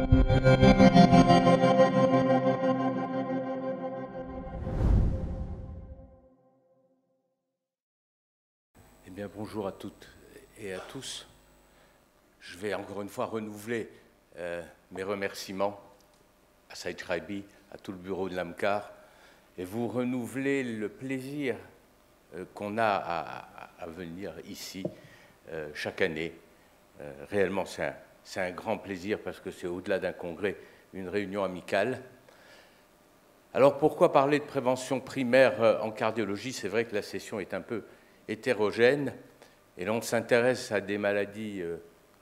Eh bien, bonjour à toutes et à tous. Je vais encore une fois renouveler mes remerciements à Saïd Chreibi, à tout le bureau de l'AMCAR, et vous renouveler le plaisir qu'on a à venir ici chaque année. Réellement, c'est un grand plaisir parce que c'est au-delà d'un congrès, une réunion amicale. Alors, pourquoi parler de prévention primaire en cardiologie? C'est vrai que la session est un peu hétérogène, et là on s'intéresse à des maladies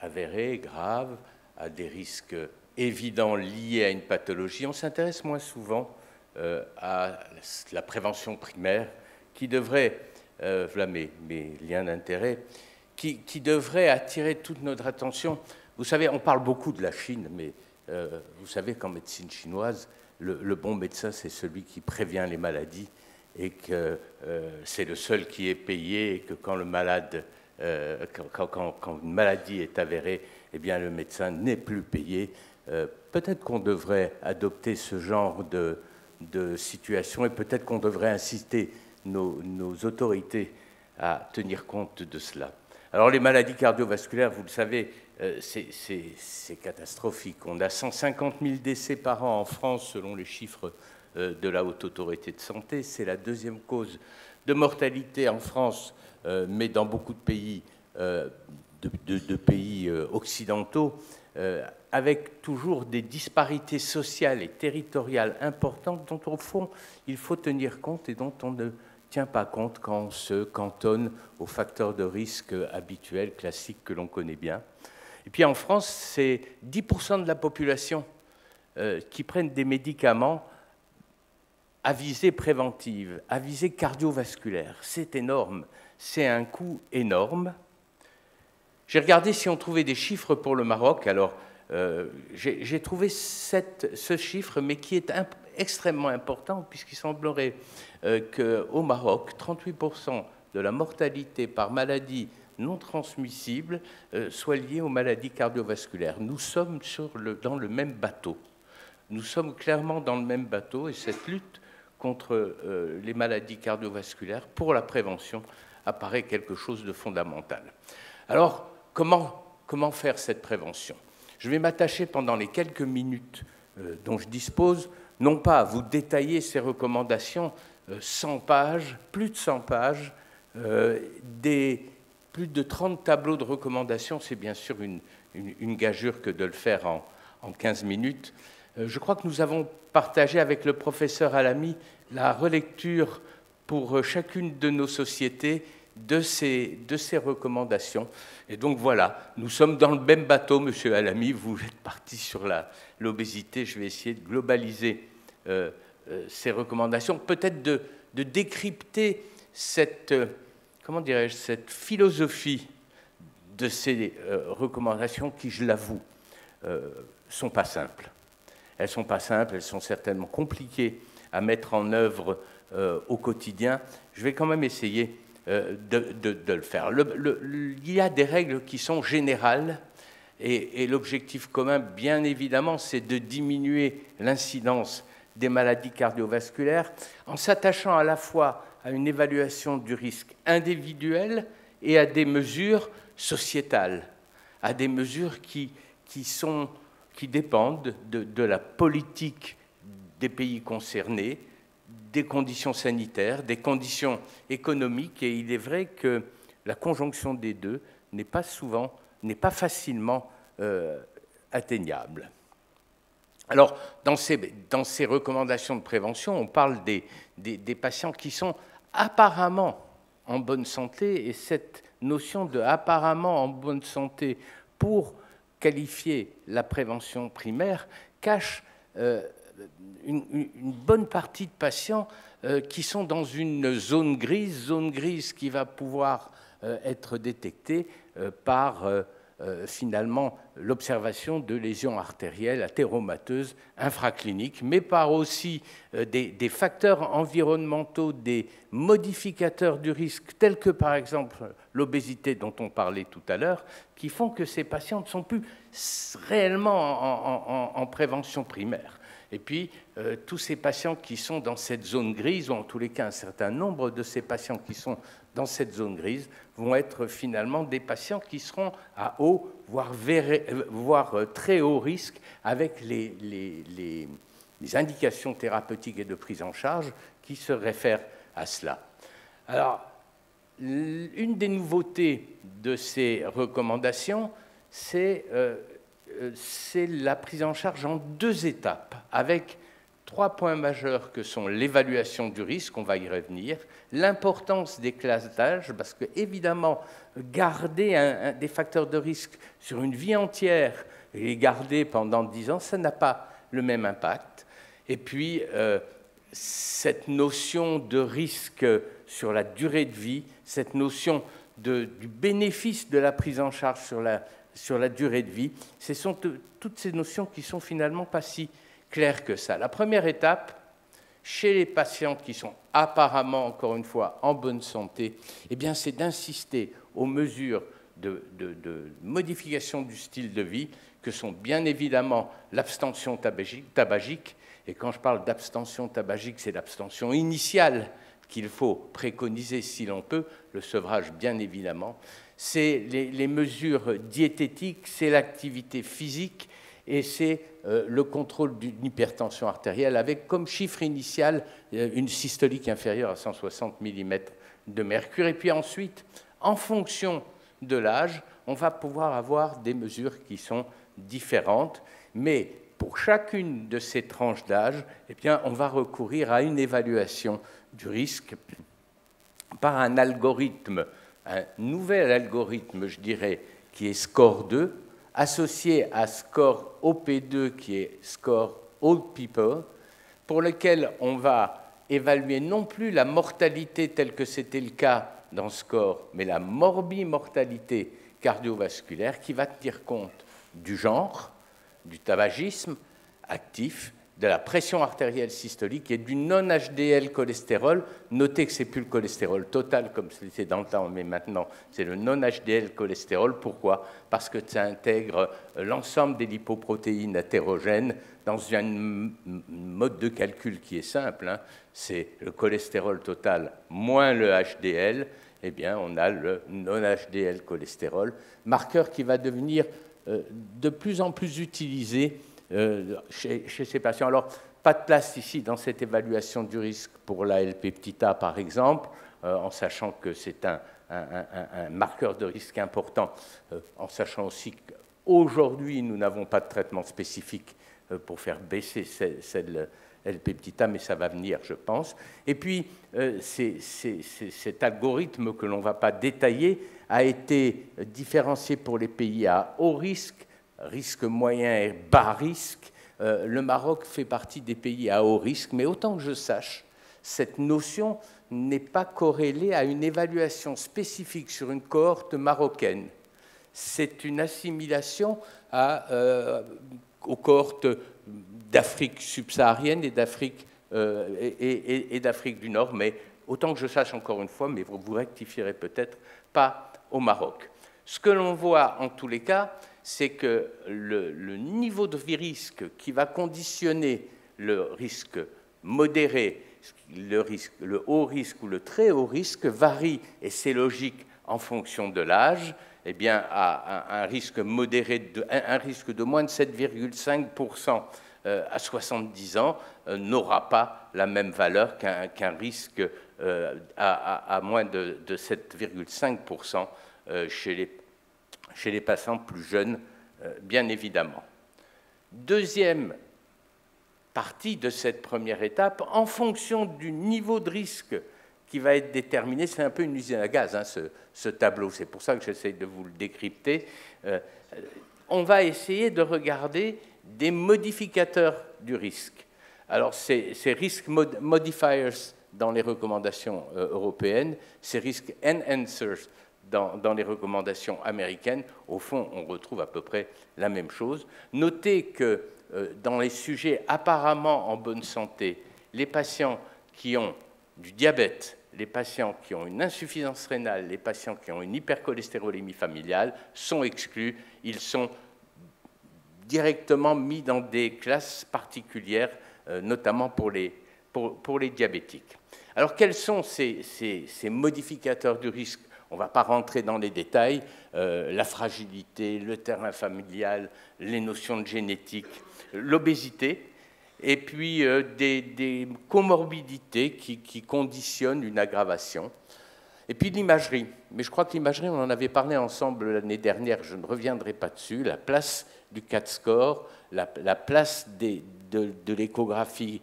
avérées, graves, à des risques évidents liés à une pathologie. On s'intéresse moins souvent à la prévention primaire, qui devrait, voilà mes liens d'intérêt, qui devrait attirer toute notre attention. Vous savez, on parle beaucoup de la Chine, mais vous savez qu'en médecine chinoise, le bon médecin, c'est celui qui prévient les maladies, et que c'est le seul qui est payé, et que quand le malade, quand une maladie est avérée, eh bien le médecin n'est plus payé. Peut-être qu'on devrait adopter ce genre de situation, et peut-être qu'on devrait inciter nos autorités à tenir compte de cela. Alors les maladies cardiovasculaires, vous le savez, c'est catastrophique. On a 150 000 décès par an en France, selon les chiffres de la Haute Autorité de Santé. C'est la deuxième cause de mortalité en France, mais dans beaucoup de pays, pays occidentaux, avec toujours des disparités sociales et territoriales importantes dont, au fond, il faut tenir compte et dont on ne tient pas compte quand on se cantonne aux facteurs de risque habituels, classiques, que l'on connaît bien. Et puis en France, c'est 10% de la population qui prennent des médicaments à visée préventive, à visée cardiovasculaire. C'est énorme, c'est un coût énorme. J'ai regardé si on trouvait des chiffres pour le Maroc. Alors, j'ai trouvé ce chiffre, mais qui est extrêmement important, puisqu'il semblerait qu'au Maroc, 38% de la mortalité par maladie non transmissible soit liée aux maladies cardiovasculaires. Nous sommes dans le même bateau. Nous sommes clairement dans le même bateau, et cette lutte contre les maladies cardiovasculaires pour la prévention apparaît quelque chose de fondamental. Alors, comment faire cette prévention? Je vais m'attacher pendant les quelques minutes dont je dispose, non pas à vous détailler ces recommandations, 100 pages, plus de 100 pages, plus de 30 tableaux de recommandations. C'est bien sûr une gageure que de le faire en 15 minutes. Je crois que nous avons partagé avec le professeur Alami la relecture pour chacune de nos sociétés de ces recommandations. Et donc voilà, nous sommes dans le même bateau, monsieur Alami, vous êtes parti sur l'obésité. Je vais essayer de globaliser ces recommandations, peut-être de décrypter cette philosophie de ces recommandations qui, je l'avoue, sont pas simples. Elles ne sont pas simples, elles sont certainement compliquées à mettre en œuvre au quotidien. Je vais quand même essayer de le faire. Il y a des règles qui sont générales, et l'objectif commun, bien évidemment, c'est de diminuer l'incidence des maladies cardiovasculaires en s'attachant à la fois à une évaluation du risque individuel et à des mesures sociétales, à des mesures qui dépendent de la politique des pays concernés, des conditions sanitaires, des conditions économiques, et il est vrai que la conjonction des deux n'est pas facilement atteignable. Alors, dans ces recommandations de prévention, on parle des patients qui sont apparemment en bonne santé, et cette notion de apparemment en bonne santé pour qualifier la prévention primaire cache une bonne partie de patients qui sont dans une zone grise qui va pouvoir être détectée par finalement l'observation de lésions artérielles athéromateuses infracliniques, mais par aussi des facteurs environnementaux, des modificateurs du risque, tels que par exemple l'obésité dont on parlait tout à l'heure, qui font que ces patients ne sont plus réellement en prévention primaire. Et puis, tous ces patients qui sont dans cette zone grise, ou en tous les cas un certain nombre de ces patients qui sont dans cette zone grise, vont être finalement des patients qui seront à haut, voire très haut risque, avec les indications thérapeutiques et de prise en charge qui se réfèrent à cela. Alors, une des nouveautés de ces recommandations, c'est la prise en charge en 2 étapes, avec 3 points majeurs que sont l'évaluation du risque, on va y revenir, l'importance des classes d'âge, parce que évidemment, garder des facteurs de risque sur une vie entière et les garder pendant 10 ans, ça n'a pas le même impact. Et puis, cette notion de risque sur la durée de vie, cette notion du bénéfice de la prise en charge sur la durée de vie, ce sont toutes ces notions qui sont finalement pas si claires que ça. La première étape, chez les patients qui sont apparemment, encore une fois, en bonne santé, eh bien, c'est d'insister aux mesures de modification du style de vie que sont bien évidemment l'abstention tabagique. Et quand je parle d'abstention tabagique, c'est l'abstention initiale qu'il faut préconiser si l'on peut, le sevrage bien évidemment. C'est les mesures diététiques, c'est l'activité physique et c'est le contrôle d'une hypertension artérielle avec comme chiffre initial une systolique inférieure à 160 mm de mercure. Et puis ensuite, en fonction de l'âge, on va pouvoir avoir des mesures qui sont différentes, mais pour chacune de ces tranches d'âge, eh bien, on va recourir à une évaluation du risque par un algorithme, un nouvel algorithme, je dirais, qui est Score 2, associé à Score OP2, qui est Score Old People, pour lequel on va évaluer non plus la mortalité telle que c'était le cas dans Score, mais la morbimortalité cardiovasculaire qui va tenir compte du genre, du tabagisme actif, de la pression artérielle systolique et du non-HDL cholestérol. Notez que ce n'est plus le cholestérol total comme c'était dans le temps, mais maintenant c'est le non-HDL cholestérol. Pourquoi? Parce que ça intègre l'ensemble des lipoprotéines hétérogènes dans un mode de calcul qui est simple. Hein. C'est le cholestérol total moins le HDL. Eh bien, on a le non-HDL cholestérol, marqueur qui va devenir de plus en plus utilisé chez ces patients. Alors, pas de place ici dans cette évaluation du risque pour la Lp(a) par exemple, en sachant que c'est un marqueur de risque important, en sachant aussi qu'aujourd'hui, nous n'avons pas de traitement spécifique pour faire baisser cette Lp(a), mais ça va venir, je pense. Et puis, cet algorithme que l'on ne va pas détailler a été différencié pour les pays à haut risque, risque moyen et bas risque. Le Maroc fait partie des pays à haut risque, mais autant que je sache, cette notion n'est pas corrélée à une évaluation spécifique sur une cohorte marocaine. C'est une assimilation aux cohortes d'Afrique subsaharienne et d'Afrique du Nord, mais autant que je sache encore une fois, mais vous rectifierez peut-être, pas au Maroc. Ce que l'on voit en tous les cas, c'est que le niveau de risque qui va conditionner le risque modéré, le haut risque ou le très haut risque varie, et c'est logique en fonction de l'âge. Eh bien, à un risque modéré, un risque de moins de 7,5% à 70 ans n'aura pas la même valeur qu'un risque à moins de 7,5% chez les patients plus jeunes, bien évidemment. Deuxième partie de cette première étape, en fonction du niveau de risque qui va être déterminé, c'est un peu une usine à gaz, hein, ce tableau, c'est pour ça que j'essaie de vous le décrypter. On va essayer de regarder des modificateurs du risque. Alors, ces risk modifiers dans les recommandations européennes, ces risk enhancers dans les recommandations américaines. Au fond, on retrouve à peu près la même chose. Notez que dans les sujets apparemment en bonne santé, les patients qui ont du diabète, les patients qui ont une insuffisance rénale, les patients qui ont une hypercholestérolémie familiale sont exclus. Ils sont directement mis dans des classes particulières, notamment pour les diabétiques. Alors, quels sont ces modificateurs du risque? On ne va pas rentrer dans les détails. La fragilité, le terrain familial, les notions de génétique, l'obésité, et puis des comorbidités qui conditionnent une aggravation. Et puis l'imagerie. Mais je crois que l'imagerie, on en avait parlé ensemble l'année dernière, je ne reviendrai pas dessus. La place du CAT score, la place de l'échographie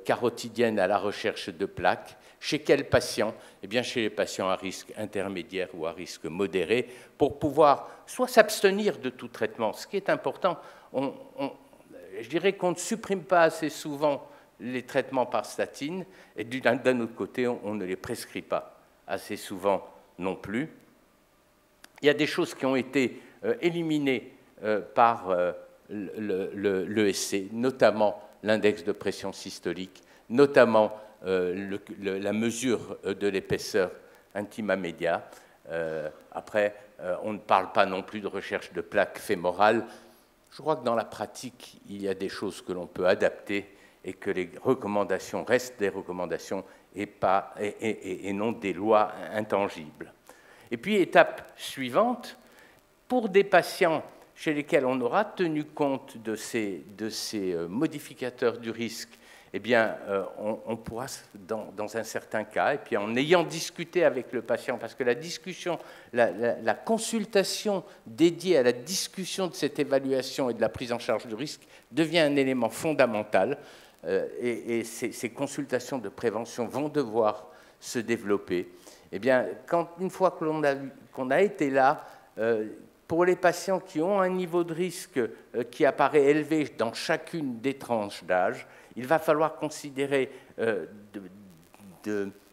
carotidienne à la recherche de plaques. Chez quels patients? Eh bien, chez les patients à risque intermédiaire ou à risque modéré, pour pouvoir soit s'abstenir de tout traitement. Ce qui est important, je dirais qu'on ne supprime pas assez souvent les traitements par statine, et d'un autre côté, on ne les prescrit pas assez souvent non plus. Il y a des choses qui ont été éliminées par l'ESC, notamment l'index de pression systolique, notamment la mesure de l'épaisseur intima média. Après, on ne parle pas non plus de recherche de plaques fémorales. Je crois que dans la pratique, il y a des choses que l'on peut adapter et que les recommandations restent des recommandations et non des lois intangibles. Et puis, étape suivante, pour des patients chez lesquels on aura tenu compte de ces modificateurs du risque, eh bien, on pourra, dans un certain cas, et puis en ayant discuté avec le patient, parce que la discussion, la consultation dédiée à la discussion de cette évaluation et de la prise en charge du risque devient un élément fondamental, et ces consultations de prévention vont devoir se développer. Eh bien, une fois qu'on a été là, pour les patients qui ont un niveau de risque qui apparaît élevé dans chacune des tranches d'âge, il va falloir considérer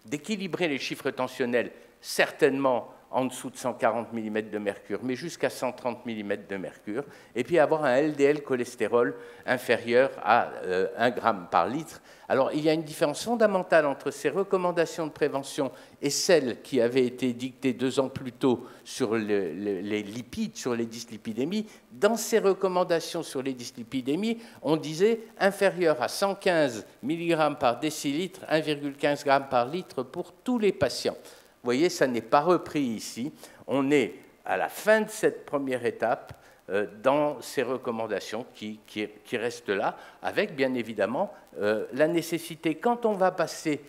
d'équilibrer les chiffres tensionnels, certainement en dessous de 140 mm de mercure, mais jusqu'à 130 mm de mercure, et puis avoir un LDL cholestérol inférieur à 1 g par litre. Alors, il y a une différence fondamentale entre ces recommandations de prévention et celles qui avaient été dictées 2 ans plus tôt sur les lipides, sur les dyslipidémies. Dans ces recommandations sur les dyslipidémies, on disait inférieur à 115 mg par décilitre, 1,15 g par litre pour tous les patients. Vous voyez, ça n'est pas repris ici. On est à la fin de cette première étape dans ces recommandations qui restent là, avec bien évidemment la nécessité, quand on va passer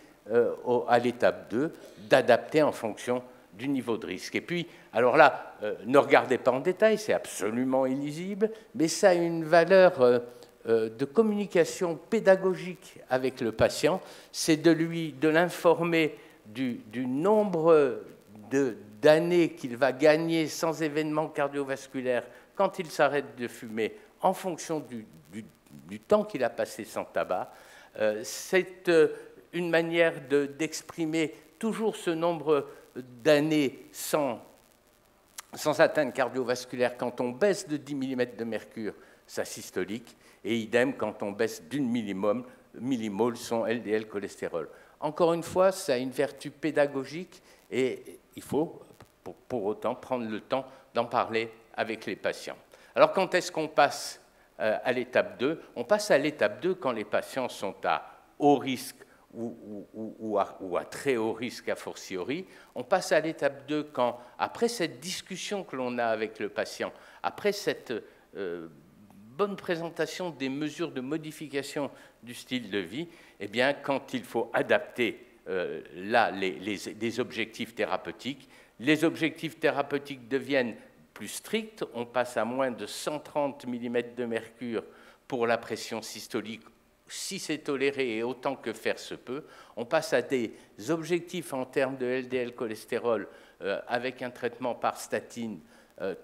à l'étape 2, d'adapter en fonction du niveau de risque. Et puis, alors là, ne regardez pas en détail, c'est absolument illisible, mais ça a une valeur de communication pédagogique avec le patient, c'est de l'informer du nombre d'années qu'il va gagner sans événement cardiovasculaire quand il s'arrête de fumer en fonction du temps qu'il a passé sans tabac. C'est une manière d'exprimer toujours ce nombre d'années sans atteinte cardiovasculaire quand on baisse de 10 mm de mercure sa systolique, et idem quand on baisse d'une millimole son LDL cholestérol. Encore une fois, ça a une vertu pédagogique et il faut pour autant prendre le temps d'en parler avec les patients. Alors, quand est-ce qu'on passe à l'étape 2? On passe à l'étape 2 quand les patients sont à haut risque ou à très haut risque a fortiori. On passe à l'étape 2 quand, après cette discussion que l'on a avec le patient, après cette bonne présentation des mesures de modification du style de vie, eh bien, quand il faut adapter les objectifs thérapeutiques, les objectifs thérapeutiques deviennent plus stricts. On passe à moins de 130 mm de mercure pour la pression systolique, si c'est toléré et autant que faire se peut. On passe à des objectifs en termes de LDL cholestérol avec un traitement par statine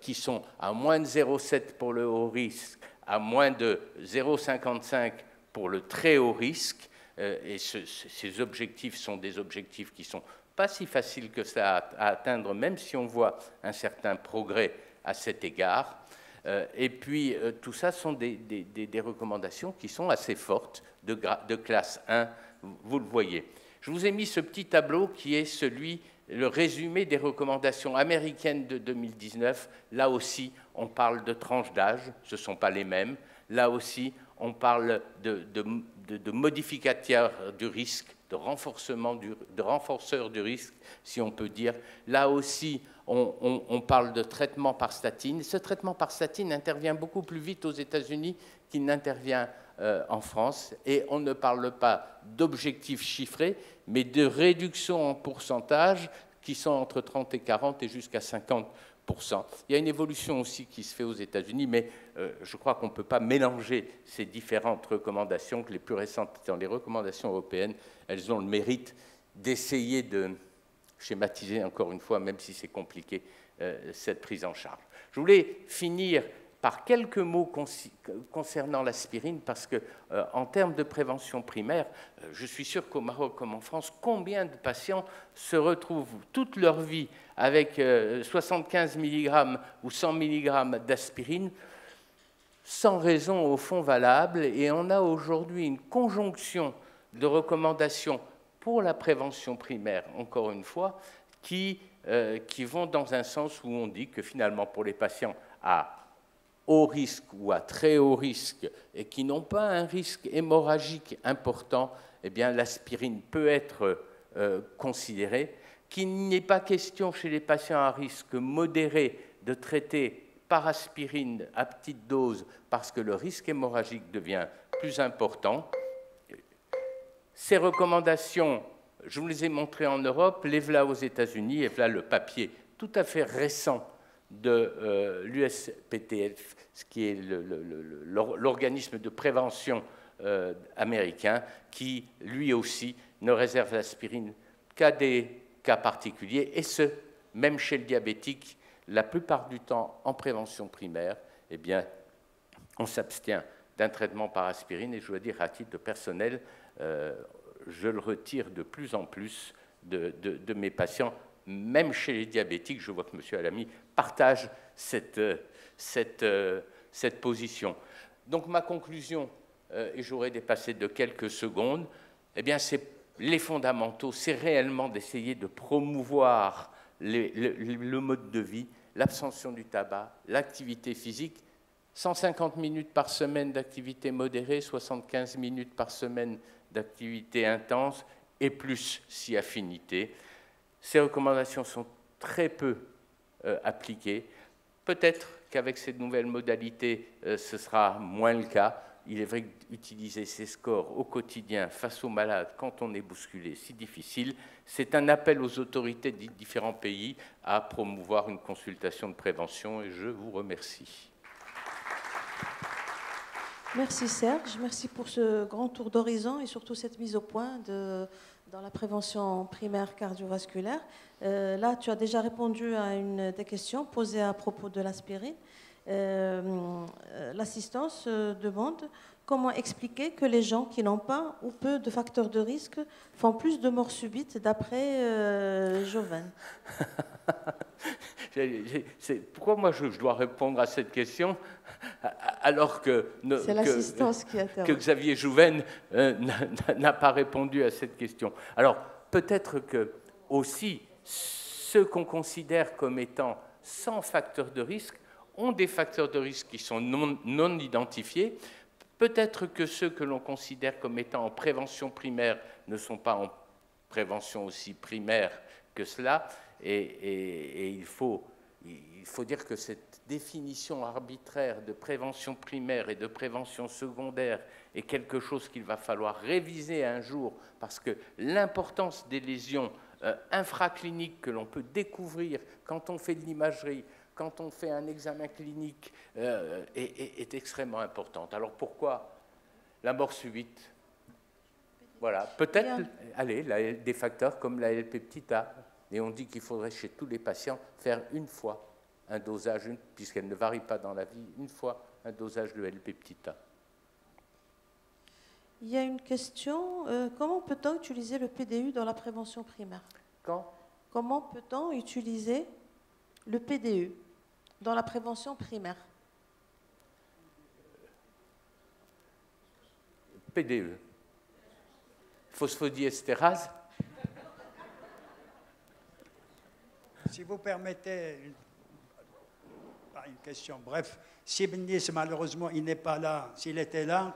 qui sont à moins de 0,7 pour le haut risque, à moins de 0,55 pour le très haut risque, et ces objectifs sont des objectifs qui sont pas si facile que ça à atteindre, même si on voit un certain progrès à cet égard. Et puis, tout ça sont des recommandations qui sont assez fortes de classe 1, vous le voyez. Je vous ai mis ce petit tableau qui est le résumé des recommandations américaines de 2019. Là aussi, on parle de tranches d'âge, ce ne sont pas les mêmes. Là aussi, on parle de modificateurs du risque, de renforceurs du risque, si on peut dire. Là aussi, on parle de traitement par statine. Ce traitement par statine intervient beaucoup plus vite aux États-Unis qu'il n'intervient en France. Et on ne parle pas d'objectifs chiffrés, mais de réduction en pourcentage qui sont entre 30 et 40 et jusqu'à 50%. Il y a une évolution aussi qui se fait aux États-Unis, mais je crois qu'on ne peut pas mélanger ces différentes recommandations, que les plus récentes étant les recommandations européennes, elles ont le mérite d'essayer de schématiser encore une fois, même si c'est compliqué, cette prise en charge. Je voulais finir par quelques mots concernant l'aspirine, parce que en termes de prévention primaire, je suis sûr qu'au Maroc comme en France, combien de patients se retrouvent toute leur vie avec 75 mg ou 100 mg d'aspirine, sans raison au fond valable, et on a aujourd'hui une conjonction de recommandations pour la prévention primaire, encore une fois, qui vont dans un sens où on dit que finalement pour les patients à haut risque ou à très haut risque et qui n'ont pas un risque hémorragique important, eh bien l'aspirine peut être considérée, qu'il n'est pas question chez les patients à risque modéré de traiter par aspirine à petite dose parce que le risque hémorragique devient plus important. Ces recommandations, je vous les ai montrées en Europe, les voilà aux États-Unis, et voilà le papier tout à fait récent de l'USPTF, ce qui est l'organisme de prévention américain, qui lui aussi ne réserve l'aspirine qu'à des cas particuliers, et ce, même chez le diabétique, la plupart du temps en prévention primaire, eh bien, on s'abstient d'un traitement par aspirine, et je dois dire à titre personnel, je le retire de plus en plus de mes patients, même chez les diabétiques. Je vois que M. Alamy partage cette position. Donc ma conclusion, et j'aurais dépassé de quelques secondes, eh bien c'est les fondamentaux, c'est réellement d'essayer de promouvoir le mode de vie, l'abstention du tabac, l'activité physique, 150 minutes par semaine d'activité modérée, 75 minutes par semaine d'activité intense, et plus si affinité. Ces recommandations sont très peu appliquées. Peut-être qu'avec ces nouvelles modalités, ce sera moins le cas. Il est vrai qu'utiliser ces scores au quotidien face aux malades quand on est bousculé, c'est difficile. C'est un appel aux autorités des différents pays à promouvoir une consultation de prévention, et je vous remercie. Merci Serge, merci pour ce grand tour d'horizon et surtout cette mise au point dans la prévention primaire cardiovasculaire. Là, tu as déjà répondu à une des questions posées à propos de l'aspirine. L'assistance demande comment expliquer que les gens qui n'ont pas ou peu de facteurs de risque font plus de morts subites d'après Joven. Pourquoi moi je dois répondre à cette question alors que Xavier Jouven n'a pas répondu à cette question? Alors peut-être que aussi ceux qu'on considère comme étant sans facteurs de risque ont des facteurs de risque qui sont non identifiés. Peut-être que ceux que l'on considère comme étant en prévention primaire ne sont pas en prévention aussi primaire que cela. Et il faut dire que cette définition arbitraire de prévention primaire et de prévention secondaire est quelque chose qu'il va falloir réviser un jour, parce que l'importance des lésions infracliniques que l'on peut découvrir quand on fait de l'imagerie, quand on fait un examen clinique, est extrêmement importante. Alors pourquoi la mort subite? Voilà, peut-être des facteurs comme la L-peptida. Et on dit qu'il faudrait chez tous les patients faire une fois un dosage, puisqu'elle ne varie pas dans la vie, une fois un dosage de L-peptida. Il y a une question, comment peut-on utiliser le PDU dans la prévention primaire? Comment peut-on utiliser le PDE dans la prévention primaire? PDE. Phosphodiesterase. Si vous permettez, une question. Bref, si Benis, malheureusement, il n'est pas là. S'il était là,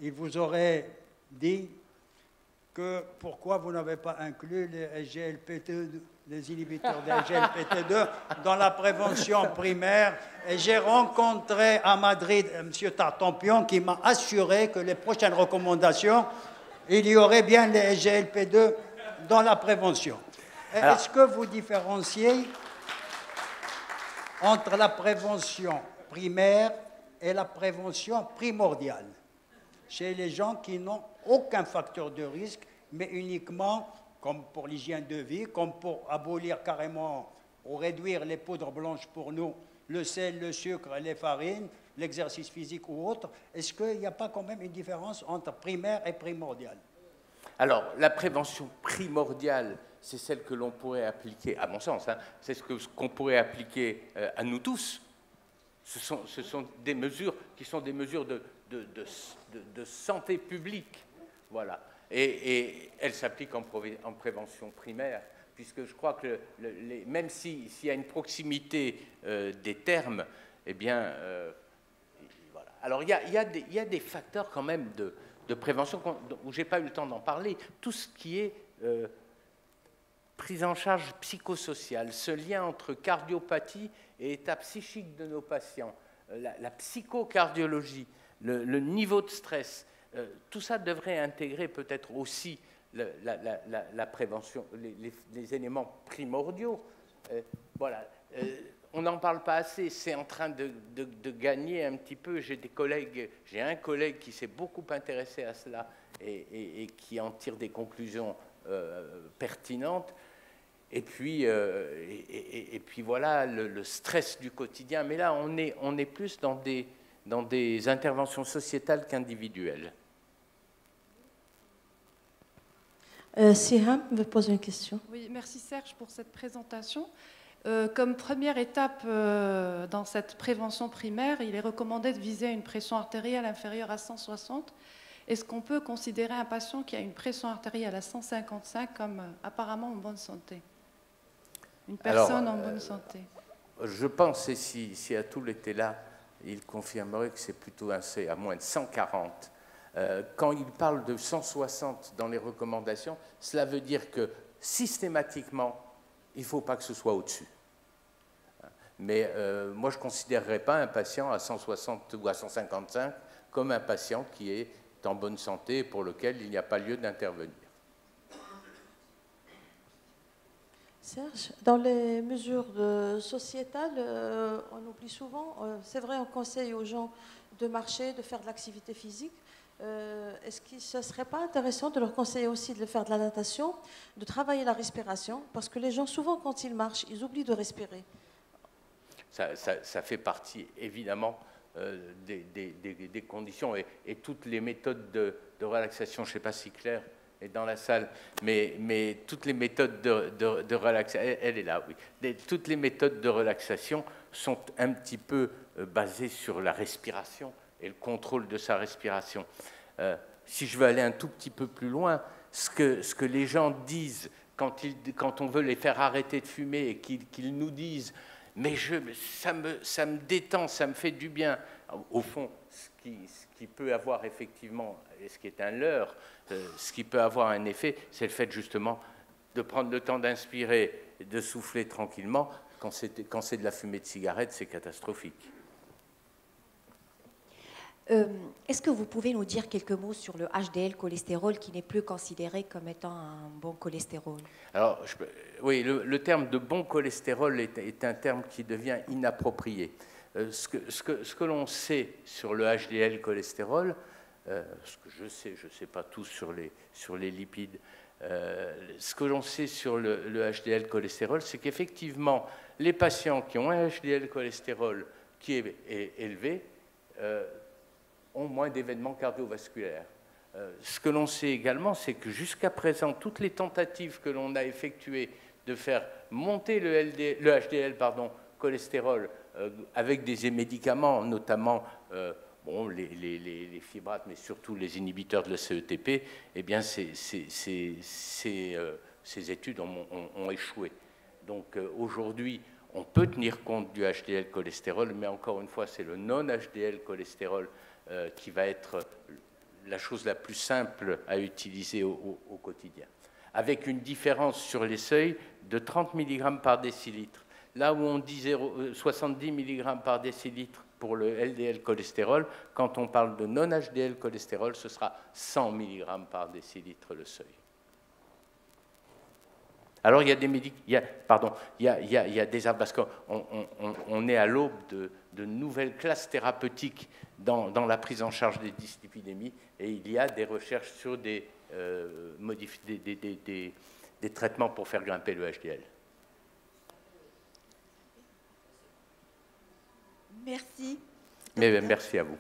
il vous aurait dit que pourquoi vous n'avez pas inclus les SGLT2, les inhibiteurs des SGLT2 dans la prévention primaire. Et j'ai rencontré à Madrid M. Tartampion qui m'a assuré que les prochaines recommandations, il y aurait bien les SGLT2 dans la prévention. Est-ce que vous différenciez entre la prévention primaire et la prévention primordiale chez les gens qui n'ont aucun facteur de risque, mais uniquement, comme pour l'hygiène de vie, comme pour abolir carrément ou réduire les poudres blanches pour nous, le sel, le sucre, les farines, l'exercice physique ou autre, est-ce qu'il n'y a pas quand même une différence entre primaire et primordial? Alors, la prévention primordiale, c'est celle que l'on pourrait appliquer, à mon sens, hein, c'est ce qu'on pourrait appliquer à nous tous. Ce sont des mesures qui sont des mesures de santé publique. Voilà. Et elles s'appliquent en prévention primaire, puisque je crois que même s'il y a une proximité des termes, eh bien, voilà. Alors, il y a des facteurs quand même de prévention où je n'ai pas eu le temps d'en parler. Tout ce qui est prise en charge psychosociale, ce lien entre cardiopathie et état psychique de nos patients, la psychocardiologie, le niveau de stress, tout ça devrait intégrer peut-être aussi la prévention, les éléments primordiaux. Voilà. On n'en parle pas assez, c'est en train de gagner un petit peu. J'ai un collègue qui s'est beaucoup intéressé à cela et qui en tire des conclusions pertinentes. Et puis voilà, le stress du quotidien. Mais là, on est plus dans des interventions sociétales qu'individuelles. Siham veut poser une question. Oui, merci Serge pour cette présentation. Comme première étape dans cette prévention primaire, il est recommandé de viser une pression artérielle inférieure à 160. Est-ce qu'on peut considérer un patient qui a une pression artérielle à 155 comme apparemment en bonne santé? Une personne en bonne santé? Je pense, et si Atul était là, il confirmerait que c'est plutôt à moins de 140. Quand il parle de 160 dans les recommandations, cela veut dire que systématiquement, il ne faut pas que ce soit au-dessus. Mais moi, je ne considérerais pas un patient à 160 ou à 155 comme un patient qui est en bonne santé et pour lequel il n'y a pas lieu d'intervenir. Serge, dans les mesures sociétales, on oublie souvent, c'est vrai, on conseille aux gens de marcher, de faire de l'activité physique. Est-ce que ce ne serait pas intéressant de leur conseiller aussi de faire de la natation, de travailler la respiration? Parce que les gens, souvent, quand ils marchent, ils oublient de respirer. Ça fait partie, évidemment, des conditions. Et toutes les méthodes de relaxation, je ne sais pas si Claire est dans la salle, mais toutes les méthodes de relaxation, elle est là, oui. Toutes les méthodes de relaxation sont un petit peu basées sur la respiration et le contrôle de sa respiration. Si je veux aller un tout petit peu plus loin, ce que les gens disent quand on veut les faire arrêter de fumer et qu'ils nous disent « mais ça me détend, ça me fait du bien », au fond, ce qui peut avoir effectivement, et ce qui est un leurre, ce qui peut avoir un effet, c'est le fait justement de prendre le temps d'inspirer et de souffler tranquillement. Quand c'est de la fumée de cigarette, c'est catastrophique. Est-ce que vous pouvez nous dire quelques mots sur le HDL cholestérol qui n'est plus considéré comme étant un bon cholestérol? Alors, oui, le terme de bon cholestérol est un terme qui devient inapproprié. Ce que l'on sait sur le HDL cholestérol, ce que je ne sais pas tout sur les lipides, ce que l'on sait sur le HDL cholestérol, c'est qu'effectivement, les patients qui ont un HDL cholestérol qui est élevé ont moins d'événements cardiovasculaires. Ce que l'on sait également, c'est que jusqu'à présent, toutes les tentatives que l'on a effectuées de faire monter le HDL, cholestérol, avec des médicaments, notamment les fibrates, mais surtout les inhibiteurs de la CETP, eh bien, ces études ont échoué. Donc aujourd'hui, on peut tenir compte du HDL cholestérol, mais encore une fois, c'est le non-HDL cholestérol qui va être la chose la plus simple à utiliser au quotidien, avec une différence sur les seuils de 30 mg par décilitre. Là où on dit 70 mg par décilitre pour le LDL cholestérol, quand on parle de non-HDL cholestérol, ce sera 100 mg par décilitre le seuil. Alors il y a des parce qu'on est à l'aube de nouvelles classes thérapeutiques dans la prise en charge des dyslipidémies, et il y a des recherches sur des traitements pour faire grimper le HDL. Merci. Mais merci à vous.